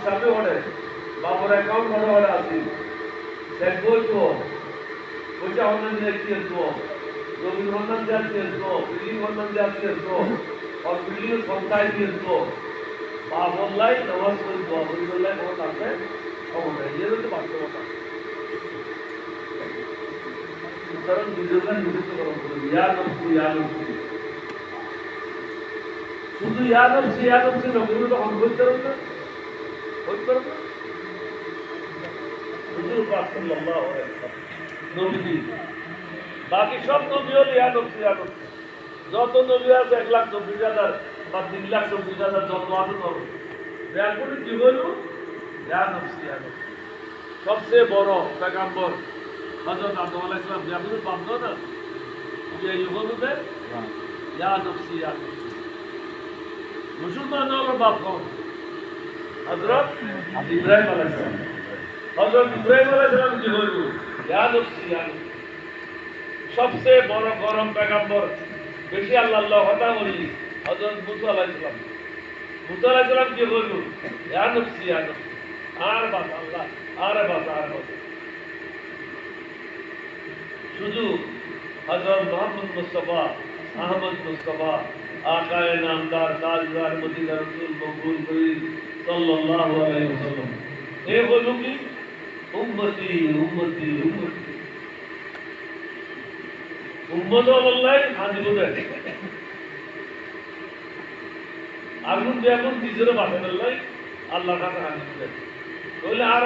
চালু হলে বাবার অ্যাকাউন্ট হলে আছে চেক বই তো ওইটা অনলাইন দিয়ে তো রবীন্দ্রনাথ দেওয়া দিয়ে তো বিল্ডিং অনলাইন দেওয়া দিয়ে তো আর বিল্ডিং সন্তায় দিয়ে তো বাবল্লাই নামাজ পড়ি বাবুল্লাই কোনো থাকবে ক্ষমতা এই হচ্ছে বাস্তবতা সুতরাং নিজেরা নিযুক্ত করা করবে ইয়া নফসি শুধু ইয়া নফসি নবীগুলো তখন বলতে পারবে না হুজুর পাক সাল্লাল্লাহু আলাইহি ওয়াসাল্লাম নবীজি বাকি সব নবী হল ইয়া নফসি যত নবী আছে 1,24,000 বা 3,24,000 যত আছে তত ব্যাগুলি কি হল ইয়া নফসি সবচেয়ে বড় পয়গম্বর হযরত আদম আলাইহিস সালাম ব্যাগুলি বাধ্য না যে ইহুদিতে ইয়া নফসি মুসলমান হলো বাপ কম হযরত ইব্রাহিম আলাইহিস সালাম কি হল ইয়া নফসি सबसे बड़ गरम पैगम्बर बेशी अल्लाह কথা বলি হযরত মুসা আলাইহিস সালাম কি বলল ইয়া নফসি আর বাস আল্লাহ আর বাস শুধু হযরত মুহাম্মদ মুস্তাফা আহমদ মুস্তাফা আকায়ে নামদার তাজদার মদিনা রাসূল মকবুল করিম সাল্লাল্লাহু আলাইহি ওয়াসাল্লাম এ বলু কি উম্মতি উম্মতি উম্মতি উম্মত আল্লাহ হাজির দেয় আগুন যেমন নিজের বাঁচান আল্লাহ কাছে হাজির দেয় বলে আর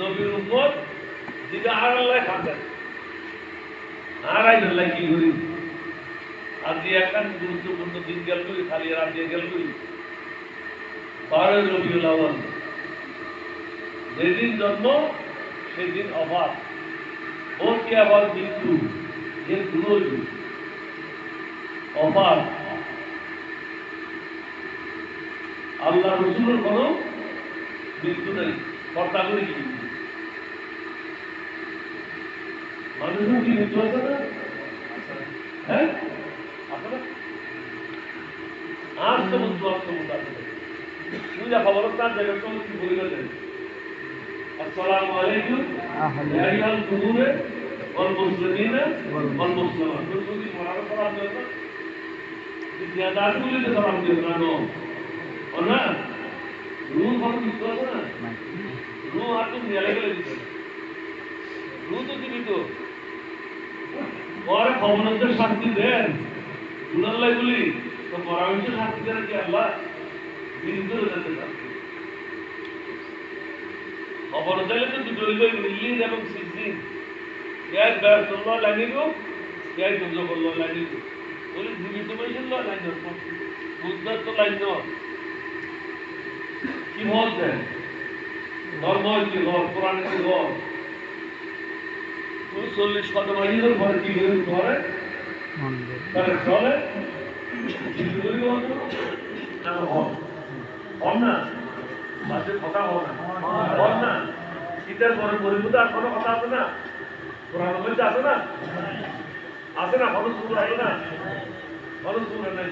নবীর উম্মত যেটা আর আল্লাহ খাতেন আর আল্লাহ কি করি আজকে একটা গুরুত্বপূর্ণ দিন গেল করি খালি রাত দিয়ে গেল করি 12 রবিউল আউয়াল যেদিন জন্ম সেদিন অভাব ও কি আবার মৃত্যু এর দুটোই অভাব আল্লাহ রসুলের কোনো মৃত্যু নেই কর্তা করে কি মানুষের কি মৃত্যু আছে না হ্যাঁ আছে না আর সমুদ্র আছে পূজা খবর তার জায়গার সঙ্গে কি বলে গেলেন আসসালামু আলাইকুম ইয়া আইয়ুহাল কুবুরে ওয়াল মুসলিমিনা ওয়াল মুসলিমাত যদি মরার পর আপনি জিয়াদাত বলে তো সালাম দিও না নো না রূহ হল কিছু আছে না রূহ আর তুমি নিয়ে গেলে দিতে রূহ তো জীবিত পরে খবরের শান্তি দেন দুলাল্লাহ বলি তো পরামর্শ শান্তি দেন কি আল্লাহ বিন্দু যেতে চান খবর দিলে তো দুটো ইলিন এবং সিদ্দিন ইয়ার বারতুল্লাহ লাইনিগো ইয়ার দুজকুল্লাহ লাইনিগো বলি জীবিত মাইশুল্লাহ লাইনো বুদ্ধর তো লাইনো কি বলতে ধর্ম কি ঘর কোরআন কি ঘর 40 কদম আইনের ঘর কি ঘরে তাহলে চলে জীবিতই হল না হল না মাঝে কথা হল না শীতের পরে পরিবর্তে আর কোনো কথা আছে না কোরআন মধ্যে আছে না কোনো সুর আছে না কোনো সুর নেই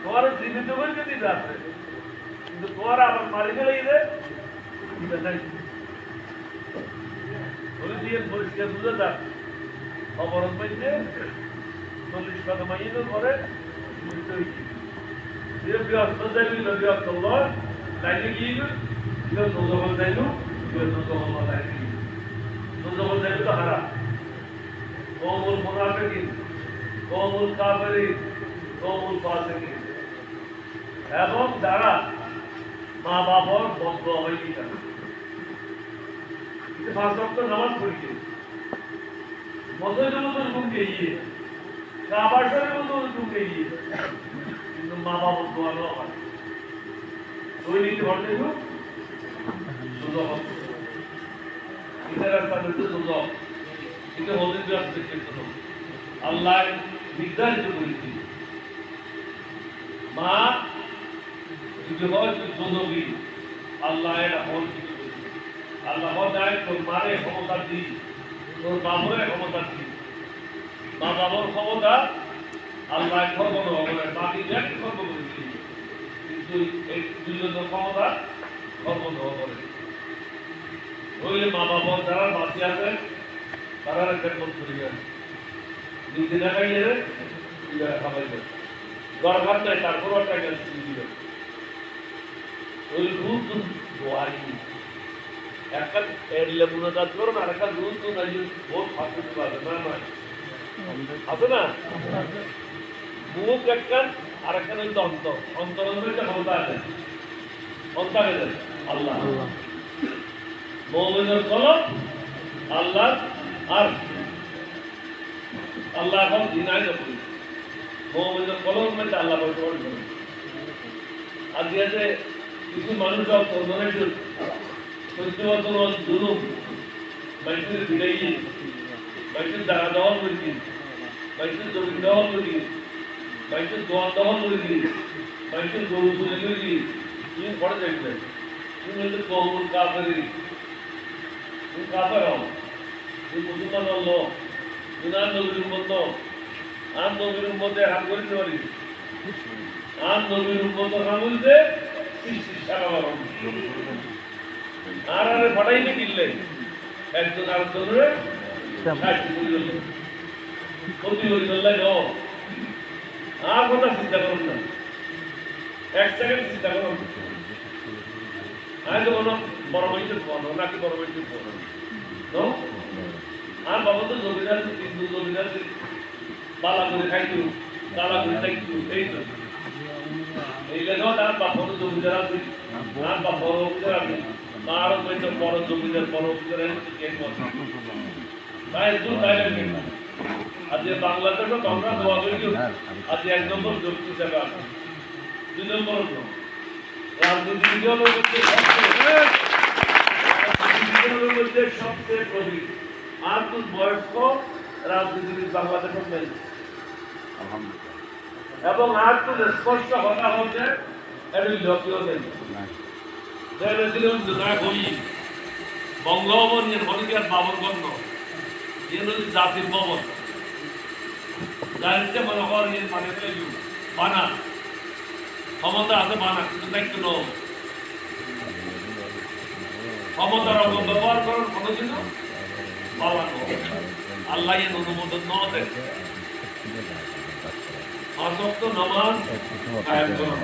তোমার জীবিত বলতে দিতে আছে কিন্তু তোমার আবার মারি গেলে বলে দিয়ে পরিষ্কার বুঝে যাক অবরোধ মধ্যে 40 কদম আইনের ঘরে জীবিত হয়েছে যে ব্যস্ত যাইল ব্যস্ত লাইনে গিয়ে নজর যাইল নজর লাইনে নজর যাইল তো হারা কওমুল মুনাফিকিন কওমুল কাফিরিন কওমুল ফাসিকিন এবং যারা মা বাবার বন্ধ হয়ে গেছে এটা 5 ওয়াক্ত নামাজ পড়িয়ে মসজিদের মতো ঢুকে গিয়ে কাবার শরীফের মতো ঢুকে গিয়ে কিন্তু মা বাবার দোয়া না হয় দৈনিক ঘটে দুজক এটা রাস্তা হচ্ছে দুজক এটা হদিস রাস্তা ক্ষেত্র আল্লাহ নির্ধারিত করেছি মা যদি হয় দুজকই আল্লাহ এটা হল কিছু আল্লাহ দেয় তোর মারে ক্ষমতা দিই তোর বাবরের ক্ষমতা দিই মা বাবার ক্ষমতা আল্লাহ খর্ব হবে বাকি এক খর্ব করেছি কিন্তু এই দুজন ক্ষমতা ধর্ম দেওয়া করে ওই মা বাবা যারা বাঁচি আছে তারা খেদমত করিবে নিজে না খাইলে খাবাইবে দরকার নাই তারপর টাকা দিবে ওই দুধ দোয়াই একটা এড়লে মুনাজাত করুন আর একটা দুধ তো নাই বহুত ফাঁসি পাবে না না আছে না মুখ একটা আর একটা হইতে অন্তর অন্তরের মধ্যে ক্ষমতা আছে ক্ষমতা আছে আল্লাহ মুমিনের কলব আল্লাহ আর আল্লাহ এখন দিনাই যখন মুমিনের কলবের মধ্যে আল্লাহ বর্তমান করেন আজকে আছে কিছু মানুষ অর্থনৈতিক সত্যবর্তমান দুরুম মানুষের ভিড়াই মানুষের জায়গা দখল করে দিন মানুষের জমি দখল করে দিন মানুষের দোয়ার দখল করে দিন মানুষের গরু তুলে করে দিন তুমি পড়ে দেখবেন তুমি হচ্ছে কমল কাপড়ের তুমি কাপড় হও তুমি মুসলমান হল গুনার নবীর উম্মত আর নবীর উম্মতে হাত করে দিতে পারি আর নবীর উম্মত হাত বলতে আর আরে ফটাইলে কিনলে একজন আরেকজনের ক্ষতি হয়ে আর কথা চিন্তা করুন না এক সেকেন্ড চিন্তা করুন আমি তো কোনো বড় মানুষের ফোন নাকি বড় মানুষের ফোন আর বাবা তো জমিদার কিন্তু জমিদার বালা করে খাইতু তালা করে খাইতু এই তো এই লেখাও তার বাপর জমিদার আছে আর বাপর অফিসার আছে তারও কইতো বড় জমিদার বড় অফিসার তাই তো তাই লাগে আজ বাংলাদেশে আমরা দোয়া করি আজ এক নম্বর যোগ্য হিসাবে আছে দুই নম্বর রাজনীতিবিদের মধ্যে সবচেয়ে প্রবীণ আর তো বয়স্ক রাজনীতিবিদ বাংলাদেশের নেই এবং আর তো স্পষ্ট কথা হচ্ছে এটি লোকীয় নেই বঙ্গভবন হলিকার বাবর গণ্য জাতির ভবন যার মনে কর মানে বানা ক্ষমতা আছে বানা কিন্তু দায়িত্ব নয় ক্ষমতার অপব্যবহার করার কোনো কিছু পালানো আল্লাহ অনুমোদন ন দেয় আসক্ত নামাজ কায়েম করুন